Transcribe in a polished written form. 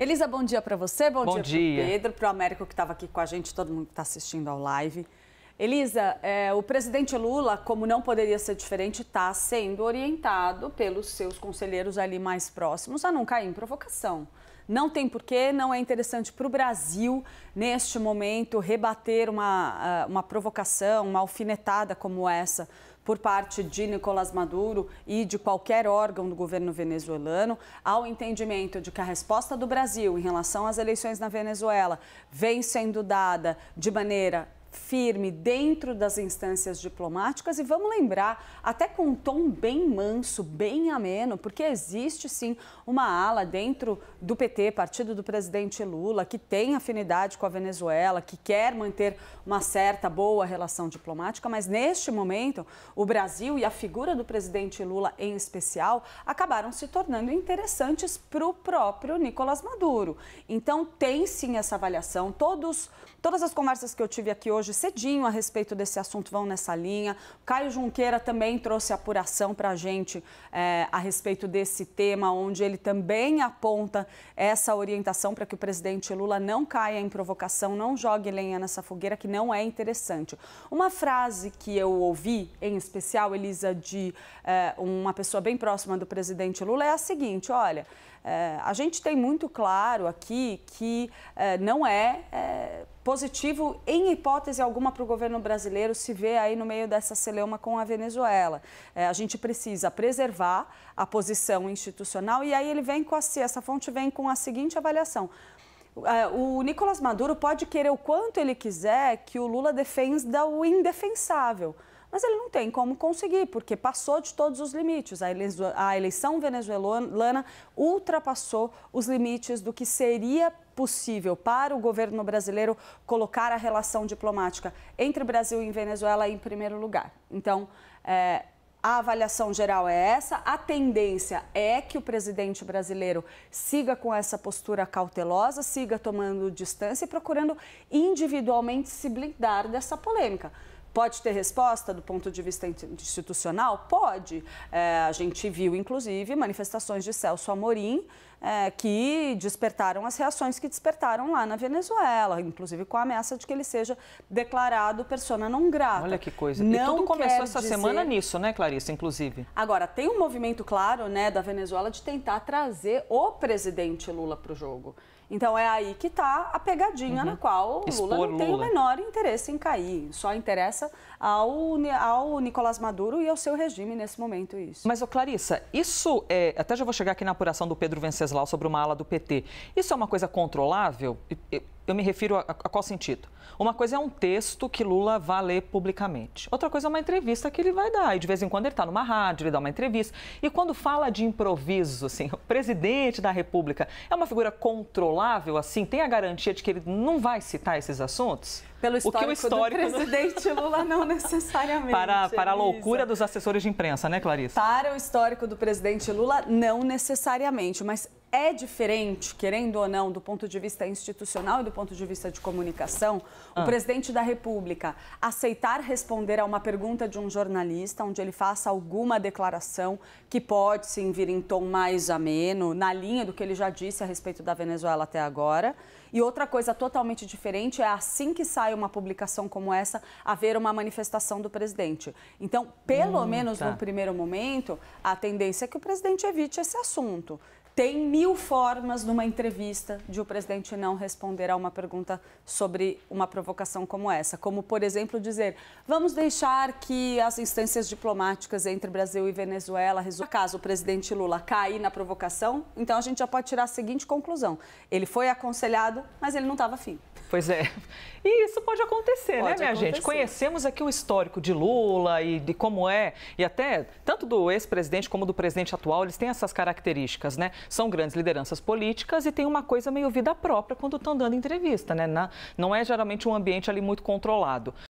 Elisa, bom dia para você, bom dia dia. para o Pedro, para o Américo que estava aqui com a gente, todo mundo que está assistindo ao live. Elisa, o presidente Lula, como não poderia ser diferente, está sendo orientado pelos seus conselheiros ali mais próximos a não cair em provocação. Não tem porquê, não é interessante para o Brasil, neste momento, rebater uma provocação, uma alfinetada como essa, por parte de Nicolás Maduro e de qualquer órgão do governo venezuelano, ao entendimento de que a resposta do Brasil em relação às eleições na Venezuela vem sendo dada de maneira firme dentro das instâncias diplomáticas e vamos lembrar, até com um tom bem manso, bem ameno, porque existe sim uma ala dentro do PT, partido do presidente Lula, que tem afinidade com a Venezuela, que quer manter uma certa boa relação diplomática, mas neste momento o Brasil e a figura do presidente Lula em especial acabaram se tornando interessantes para o próprio Nicolás Maduro. Então tem sim essa avaliação, todas as conversas que eu tive aqui hoje cedinho a respeito desse assunto vão nessa linha. O Caio Junqueira também trouxe apuração para a gente a respeito desse tema, onde ele também aponta essa orientação para que o presidente Lula não caia em provocação, não jogue lenha nessa fogueira, que não é interessante. Uma frase que eu ouvi, em especial, Elisa, de uma pessoa bem próxima do presidente Lula, é a seguinte: olha, a gente tem muito claro aqui que não é positivo, em hipótese alguma, para o governo brasileiro se ver aí no meio dessa celeuma com a Venezuela. A gente precisa preservar a posição institucional e aí ele vem com essa fonte vem com a seguinte avaliação. O Nicolás Maduro pode querer o quanto ele quiser que o Lula defenda o indefensável, mas ele não tem como conseguir, porque passou de todos os limites. A eleição venezuelana ultrapassou os limites do que seria possível para o governo brasileiro colocar a relação diplomática entre Brasil e Venezuela em primeiro lugar. Então, a avaliação geral é essa, a tendência é que o presidente brasileiro siga com essa postura cautelosa, siga tomando distância e procurando individualmente se blindar dessa polêmica. Pode ter resposta do ponto de vista institucional? Pode. A gente viu, inclusive, manifestações de Celso Amorim que despertaram as reações que despertaram lá na Venezuela, inclusive com a ameaça de que ele seja declarado persona não grata. Olha que coisa. E tudo começou essa semana nisso, né, Clarissa, inclusive? Agora, tem um movimento claro, né, da Venezuela de tentar trazer o presidente Lula para o jogo. Então, é aí que está a pegadinha na qual o Lula não tem o menor interesse em cair. Só interessa ao Nicolás Maduro e ao seu regime nesse momento isso. Mas, Clarissa, isso até já vou chegar aqui na apuração do Pedro Venceslau sobre uma ala do PT. Isso é uma coisa controlável? Eu me refiro a qual sentido? Uma coisa é um texto que Lula vai ler publicamente. Outra coisa é uma entrevista que ele vai dar. E de vez em quando ele está numa rádio, ele dá uma entrevista. E quando fala de improviso, assim, o presidente da República é uma figura controlável, assim? Tem a garantia de que ele não vai citar esses assuntos? Pelo histórico do presidente Lula, não necessariamente. Para a loucura dos assessores de imprensa, né, Clarissa? Para o histórico do presidente Lula, não necessariamente, mas é diferente, querendo ou não, do ponto de vista institucional e do ponto de vista de comunicação, o presidente da República aceitar responder a uma pergunta de um jornalista, onde ele faça alguma declaração que pode sim vir em tom mais ameno, na linha do que ele já disse a respeito da Venezuela até agora. E outra coisa totalmente diferente é, assim que sai uma publicação como essa, haver uma manifestação do presidente. Então, pelo menos no primeiro momento, a tendência é que o presidente evite esse assunto. Tem 1000 formas numa entrevista de o presidente não responder a uma pergunta sobre uma provocação como essa. Como, por exemplo, dizer, vamos deixar que as instâncias diplomáticas entre Brasil e Venezuela resolvam. Caso o presidente Lula cair na provocação, então a gente já pode tirar a seguinte conclusão. Ele foi aconselhado, mas ele não estava afim. Pois é. E isso pode acontecer, né, minha gente? Conhecemos aqui o histórico de Lula e de como e até tanto do ex-presidente como do presidente atual, eles têm essas características, né? São grandes lideranças políticas e tem uma coisa meio vida própria quando estão dando entrevista, né? Não é geralmente um ambiente ali muito controlado.